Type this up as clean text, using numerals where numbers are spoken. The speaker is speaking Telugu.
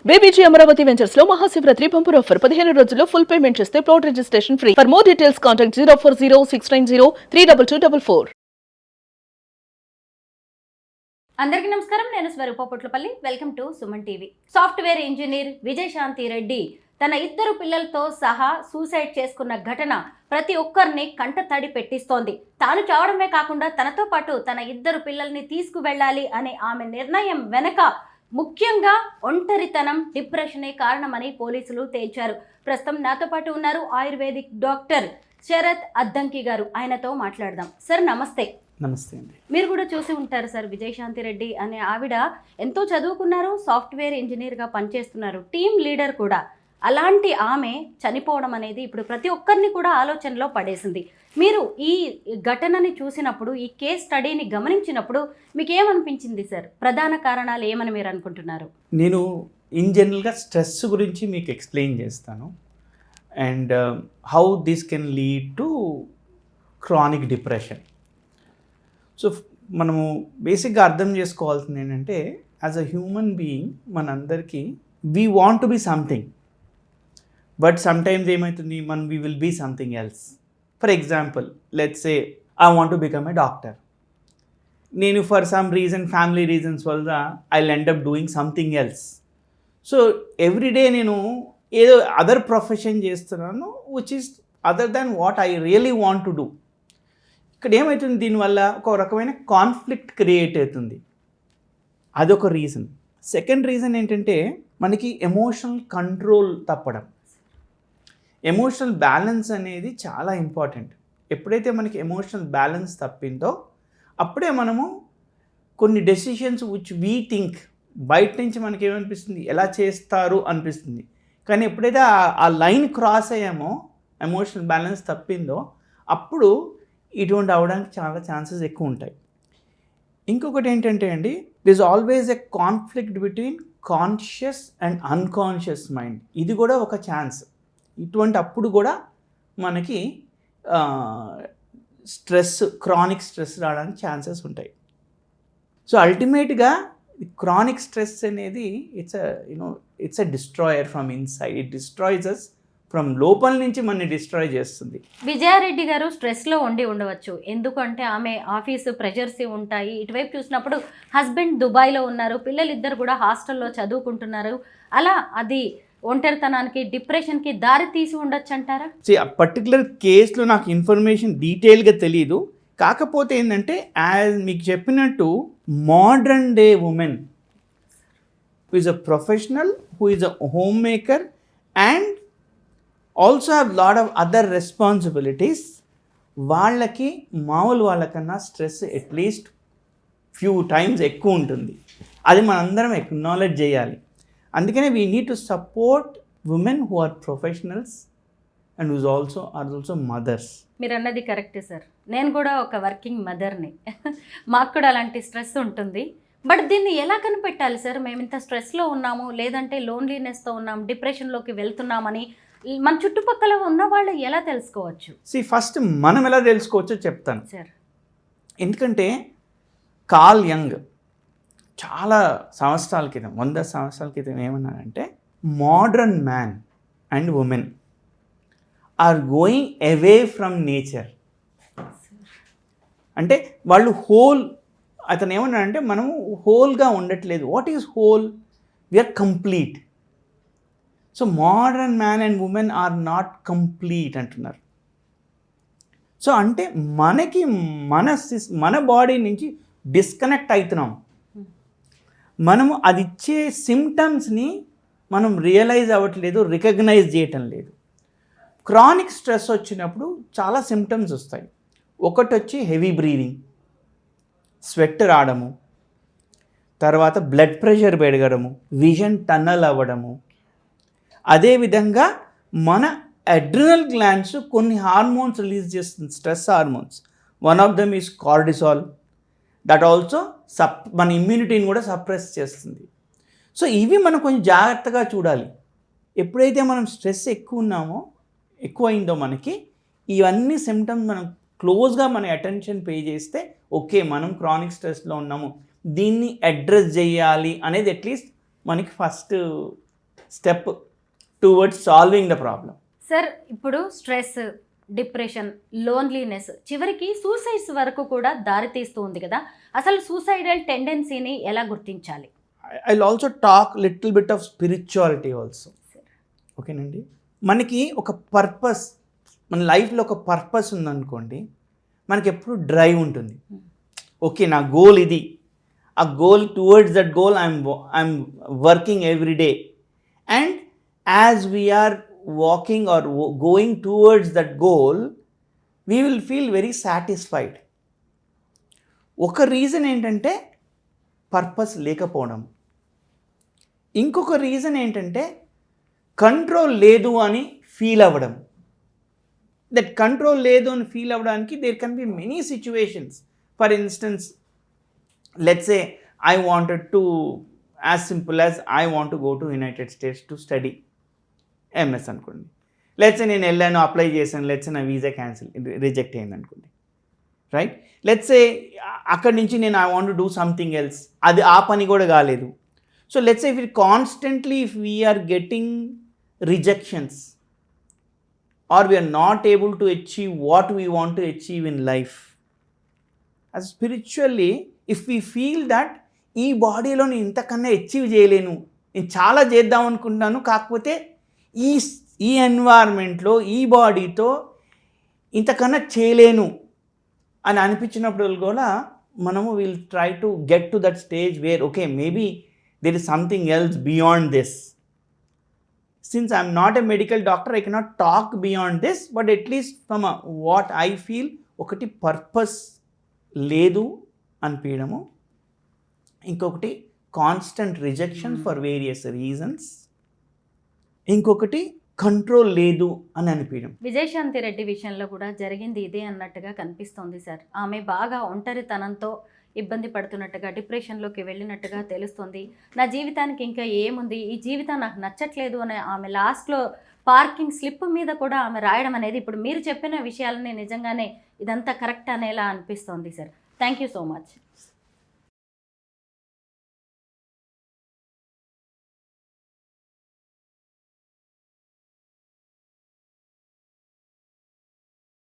బీబీజీ అమరావతి వెంచర్స్ లో మహాశివరాత్రి బంపర్ ఆఫర్ 15 రోజుల్లో ఫుల్ పేమెంట్ చేస్తే plot registration free. For more details contact 04069032244. అందరికీ నమస్కారం. నేను Swarupa Potlapalli. Welcome to Suman TV. Software engineer Vijayashanti Reddy తన ఇద్దరు పిల్లలతో సహా సూసైడ్ చేసుకున్న ఘటన ప్రతి ఒక్కరిని కంట తడి పెట్టిస్తోంది. తాను చావడమే కాకుండా తనతో పాటు తన ఇద్దరు పిల్లల్ని తీసుకువెళ్ళాలి అనే ఆమె నిర్ణయం వెనక ముఖ్యంగా ఒంటరితనం, డిప్రెషనే కారణమని పోలీసులు తేల్చారు. ప్రస్తుతం నాతో పాటు ఉన్నారు ఆయుర్వేదిక్ డాక్టర్ శరత్ అద్దంకి గారు. ఆయనతో మాట్లాడదాం. సార్ నమస్తే. నమస్తే అండి. మీరు కూడా చూసి ఉంటారు సార్, విజయశాంతి రెడ్డి అనే ఆవిడ ఎంతో చదువుకున్నారు, సాఫ్ట్వేర్ ఇంజనీర్గా పనిచేస్తున్నారు, టీమ్ లీడర్ కూడా. అలాంటి ఆమె చనిపోవడం అనేది ఇప్పుడు ప్రతి ఒక్కరిని కూడా ఆలోచనలో పడేసింది. మీరు ఈ ఘటనని చూసినప్పుడు, ఈ కేస్ స్టడీని గమనించినప్పుడు మీకు ఏమనిపించింది సార్? ప్రధాన కారణాలు ఏమని మీరు అనుకుంటున్నారు? నేను ఇన్ జనరల్గా స్ట్రెస్ గురించి మీకు ఎక్స్ప్లెయిన్ చేస్తాను and how this can lead to chronic depression. So మనము బేసిక్గా అర్థం చేసుకోవాల్సింది ఏంటంటే, యాజ్ అ హ్యూమన్ బీయింగ్ మనందరికీ we want to be something, but sometimes ఏమవుతుంది, we will be something else. For example, let's say I want to become a doctor. నేను for some reason, family reasons వల్ల I will end up doing something else. So everyday నేను ఏదో అదర్ ప్రొఫెషన్ చేస్తున్నాను which is other than what I really want to do. ఇక్కడ ఏమవుతుంది, దీనివల్ల ఒక రకమైన కాన్ఫ్లిక్ట్ క్రియేట్ అవుతుంది. అదొక రీజన్. సెకండ్ రీజన్ ఏంటంటే, మనకి ఎమోషనల్ కంట్రోల్ తప్పడం. ఎమోషనల్ బ్యాలెన్స్ అనేది చాలా ఇంపార్టెంట్. ఎప్పుడైతే మనకి ఎమోషనల్ బ్యాలెన్స్ తప్పిందో అప్పుడే మనము కొన్ని డెసిషన్స్ విచ్ వీ థింక్ బయట నుంచి మనకి ఏమనిపిస్తుంది, ఎలా చేస్తారు అనిపిస్తుంది. కానీ ఎప్పుడైతే ఆ లైన్ క్రాస్ అయ్యామో, ఎమోషనల్ బ్యాలెన్స్ తప్పిందో, అప్పుడు ఇటువంటి అవడానికి చాలా ఛాన్సెస్ ఎక్కువ ఉంటాయి. ఇంకొకటి ఏంటంటే అండి, there is always a conflict between conscious and unconscious mind. ఇది కూడా ఒక ఛాన్స్. ఇటువంటి అప్పుడు కూడా మనకి స్ట్రెస్, క్రానిక్ స్ట్రెస్ రావడానికి ఛాన్సెస్ ఉంటాయి. సో అల్టిమేట్గా క్రానిక్ స్ట్రెస్ అనేది it's a destroyer from inside. It destroys us from లోపల నుంచి మనని డిస్ట్రాయ్ చేస్తుంది. విజయారెడ్డి గారు స్ట్రెస్లో ఉండవచ్చు. ఎందుకంటే ఆమె ఆఫీసు ప్రెషర్స్ ఉంటాయి. ఇటువైపు చూసినప్పుడు హస్బెండ్ దుబాయ్లో ఉన్నారు, పిల్లలు ఇద్దరు కూడా హాస్టల్లో చదువుకుంటున్నారు. అలా అది ఒంటరితనానికి, డిప్రెషన్కి దారి తీసి ఉండొచ్చు అంటారా? ఆ పర్టికులర్ కేసులో నాకు ఇన్ఫర్మేషన్ డీటెయిల్గా తెలియదు. కాకపోతే ఏంటంటే, యాజ్ మీకు చెప్పినట్టు modern day women who is a professional, who is a home maker and also have lot of other responsibilities, వాళ్ళకి మామూలు వాళ్ళకన్నా స్ట్రెస్ అట్లీస్ట్ ఫ్యూ టైమ్స్ ఎక్కువ ఉంటుంది. అది మనందరం ఎక్నాలెడ్జ్ చేయాలి. అందుకనే we need to support women who are professionals and who's also mothers. మీరు అన్నది కరెక్టే సార్. నేను కూడా ఒక వర్కింగ్ మదర్ని. మాకు కూడా అలాంటి స్ట్రెస్ ఉంటుంది. బట్ దీన్ని ఎలా కనిపెట్టాలి సార్? మేము ఇంత స్ట్రెస్లో ఉన్నాము, లేదంటే లోన్లీనెస్తో ఉన్నాము, డిప్రెషన్లోకి వెళ్తున్నామని మన చుట్టుపక్కల ఉన్న వాళ్ళు ఎలా తెలుసుకోవచ్చు? ఫస్ట్ మనం ఎలా తెలుసుకోవచ్చో చెప్తాను సార్. ఎందుకంటే కార్ల్ యంగ్ చాలా సంవత్సరాల క్రితం, 100 సంవత్సరాల క్రితం ఏమన్నారంటే, modern man and women are going away from nature. అంటే వాళ్ళు అతను ఏమన్నాడంటే, మనము హోల్గా ఉండట్లేదు. What is whole? We're complete. So modern man and women are not complete అంటున్నారు. సో అంటే మనకి మన బాడీ నుంచి డిస్కనెక్ట్ అవుతున్నాం. మనము అది ఇచ్చే సిమ్టమ్స్ని మనం రియలైజ్ అవ్వట్లేదు, రికగ్నైజ్ చేయటం లేదు. క్రానిక్ స్ట్రెస్ వచ్చినప్పుడు చాలా సిమ్టమ్స్ వస్తాయి. ఒకటి వచ్చి హెవీ బ్రీదింగ్, స్వెట్ రావడము, తర్వాత బ్లడ్ ప్రెషర్ పెరగడము, విజన్ టన్నల్ అవ్వడము. అదేవిధంగా మన అడ్రినల్ గ్లాండ్స్ కొన్ని హార్మోన్స్ రిలీజ్ చేస్తుంది, stress hormones. One of them is cortisol. That also మన ఇమ్యూనిటీని కూడా సప్రెస్ చేస్తుంది. సో ఇవి మనం కొంచెం జాగ్రత్తగా చూడాలి. ఎప్పుడైతే మనం స్ట్రెస్ ఎక్కువైందో మనకి ఇవన్నీ సిమ్టమ్స్ మనం క్లోజ్గా మన అటెన్షన్ పే చేస్తే, ఓకే మనం క్రానిక్ స్ట్రెస్లో ఉన్నాము, దీన్ని అడ్రస్ చేయాలి అనేది అట్లీస్ట్ మనకి first step towards solving the problem. Sir ఇప్పుడు స్ట్రెస్, డిప్రెషన్, లోన్లీనెస్ చివరికి సూసైడ్స్ వరకు కూడా దారితీస్తూ ఉంది కదా. అసలు సూసైడల్ టెండెన్సీని ఎలా గుర్తించాలి? I'll also talk little bit of spirituality also. ఓకేనండి, మనకి ఒక పర్పస్, మన లైఫ్లో ఒక పర్పస్ ఉందనుకోండి, మనకి ఎప్పుడు డ్రైవ్ ఉంటుంది. ఓకే, నా గోల్ ఇది, ఆ goal towards that goal I'm working every day, and as we're walking or going towards that goal, we will feel very satisfied. ఒక రీజన్ ఏంటంటే పర్పస్ లేకపోవడం, ఇంకొక రీజన్ ఏంటంటే కంట్రోల్ లేదు అని ఫీల్ అవ్వడం. దట్ కంట్రోల్ లేదు అని ఫీల్ అవ్వడానికి there can be many situations. For instance, let's say I wanted to, as simple as I want to go to United States to study MS అనుకోండి. లెట్స్ నేను వెళ్ళాను, అప్లై చేశాను, లెట్స్ నా వీసా రిజెక్ట్ అయింది అనుకోండి, రైట్? లెట్స్ అక్కడి నుంచి నేను I want to do something else, అది ఆ పని కూడా కాలేదు. So let's if constantly if we're getting rejections or we're not able to achieve what we want to achieve in life, as spiritually if we feel that ఈ బాడీలో నేను ఇంతకన్నా అచీవ్ చేయలేను, నేను చాలా చేద్దాం అనుకుంటున్నాను, కాకపోతే ఈ ఎన్వైర్న్మెంట్లో ఈ బాడీతో ఇంతకన్నా చేయలేను అని అనిపించినప్పుడు కూడా మనము will try to get to that stage where okay maybe there is something else beyond this. Since I'm not a medical doctor, I cannot talk beyond this, but at least from what I feel, ఒకటి పర్పస్ లేదు అనిపించడము, ఇంకొకటి constant rejection for various reasons, ఇంకొకటి కంట్రోల్ లేదు అని అనిపించడం. విజయశాంతి రెడ్డి విషయంలో కూడా జరిగింది ఇదే అన్నట్టుగా కనిపిస్తోంది సార్. ఆమె బాగా ఒంటరితనంతో ఇబ్బంది పడుతున్నట్టుగా, డిప్రెషన్లోకి వెళ్ళినట్టుగా తెలుస్తుంది. నా జీవితానికి ఇంకా ఏముంది, ఈ జీవితం నాకు నచ్చట్లేదు అని ఆమె లాస్ట్లో పార్కింగ్ స్లిప్ మీద కూడా ఆమె రాయడం అనేది, ఇప్పుడు మీరు చెప్పిన విషయాలని నిజంగానే ఇదంతా కరెక్ట్ అనేలా అనిపిస్తోంది sir. Thank you so much.